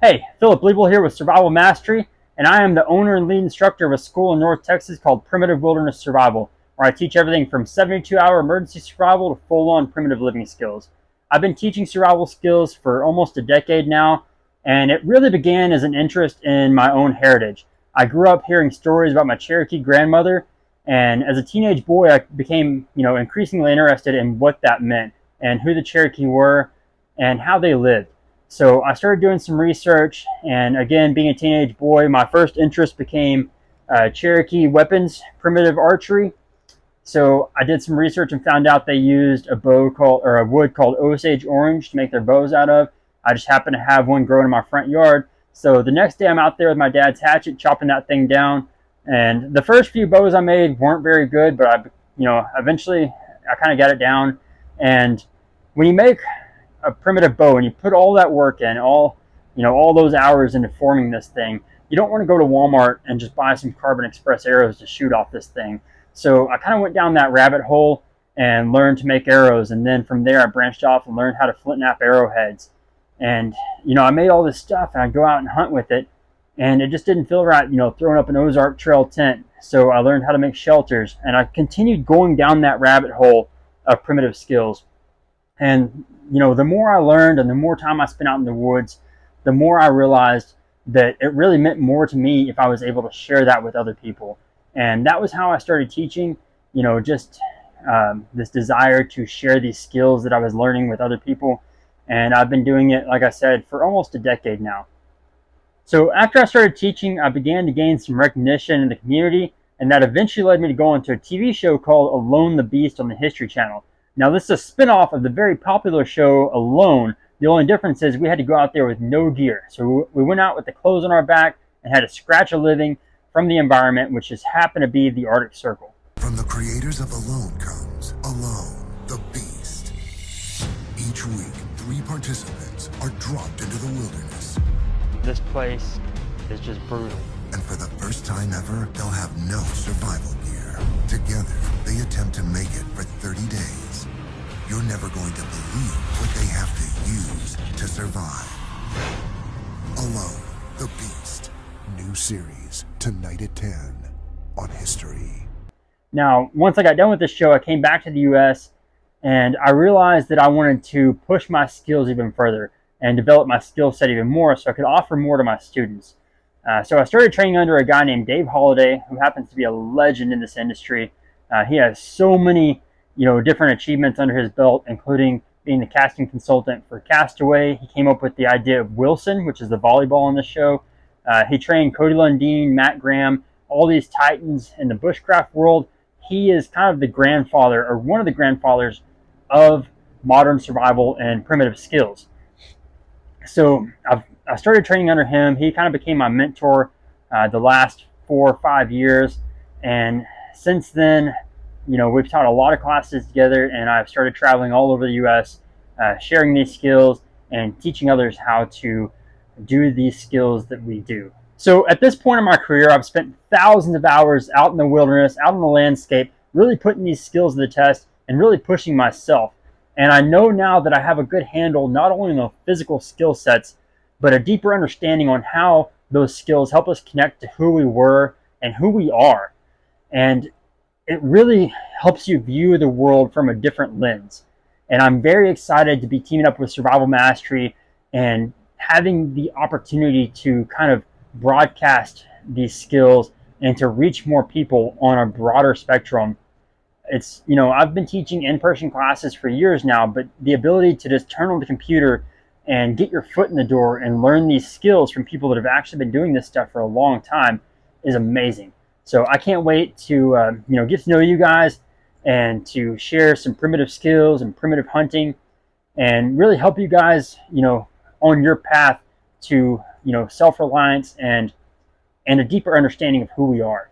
Hey, Phillip Liebel here with Survival Mastery, and I am the owner and lead instructor of a school in North Texas called Primitive Wilderness Survival, where I teach everything from 72-hour emergency survival to full-on primitive living skills. I've been teaching survival skills for almost a decade now, and it really began as an interest in my own heritage. I grew up hearing stories about my Cherokee grandmother, and as a teenage boy, I became, increasingly interested in what that meant and who the Cherokee were and how they lived. So I started doing some research, and again, being a teenage boy, my first interest became Cherokee weapons, primitive archery. So I did some research and found out they used a wood called Osage orange to make their bows out of. I just happened to have one growing in my front yard. So the next day I'm out there with my dad's hatchet, chopping that thing down. And the first few bows I made weren't very good, but eventually I kind of got it down. And when you make a primitive bow and you put all that work in, all those hours into forming this thing, you don't want to go to Walmart and just buy some Carbon Express arrows to shoot off this thing. So I kind of went down that rabbit hole and learned to make arrows, and then from there I branched off and learned how to flint knap arrowheads. And I made all this stuff and I'd go out and hunt with it, and it just didn't feel right, throwing up an Ozark Trail tent. So I learned how to make shelters, and I continued going down that rabbit hole of primitive skills. And the more I learned and the more time I spent out in the woods, the more I realized that it really meant more to me if I was able to share that with other people. And that was how I started teaching, just this desire to share these skills that I was learning with other people. And I've been doing it, like I said, for almost a decade now. So after I started teaching, I began to gain some recognition in the community, and that eventually led me to go into a TV show called Alone the Beast on the History Channel. Now, this is a spin-off of the very popular show Alone. The only difference is we had to go out there with no gear. So we went out with the clothes on our back and had to scratch a living from the environment, which just happened to be the Arctic Circle. From the creators of Alone comes Alone the Beast. Each week, 3 participants are dropped into the wilderness. This place is just brutal. And for the first time ever, they'll have no survival gear. Together, they attempt to make it for 30 days. You're never going to believe what they have to use to survive. Alone, the Beast. New series, tonight at 10 on History. Now, once I got done with this show, I came back to the U.S. and I realized that I wanted to push my skills even further and develop my skill set even more so I could offer more to my students. So I started training under a guy named Dave Holliday, who happens to be a legend in this industry. He has so many, different achievements under his belt, including being the casting consultant for Castaway. He came up with the idea of Wilson, which is the volleyball on the show. He trained Cody Lundeen, Matt Graham, all these titans in the bushcraft world. He is kind of the grandfather, or one of the grandfathers, of modern survival and primitive skills. So I started training under him. He kind of became my mentor the last 4 or 5 years. And since then, we've taught a lot of classes together, and I've started traveling all over the U.S., sharing these skills and teaching others how to do these skills that we do. So at this point in my career, I've spent thousands of hours out in the wilderness, out in the landscape, really putting these skills to the test and really pushing myself. And I know now that I have a good handle not only on the physical skill sets, but a deeper understanding on how those skills help us connect to who we were and who we are. And it really helps you view the world from a different lens. And I'm very excited to be teaming up with Survival Mastery and having the opportunity to kind of broadcast these skills and to reach more people on a broader spectrum. It's, I've been teaching in-person classes for years now, but the ability to just turn on the computer and get your foot in the door and learn these skills from people that have actually been doing this stuff for a long time is amazing. So I can't wait to, get to know you guys and to share some primitive skills and primitive hunting and really help you guys, on your path to, self-reliance and a deeper understanding of who we are.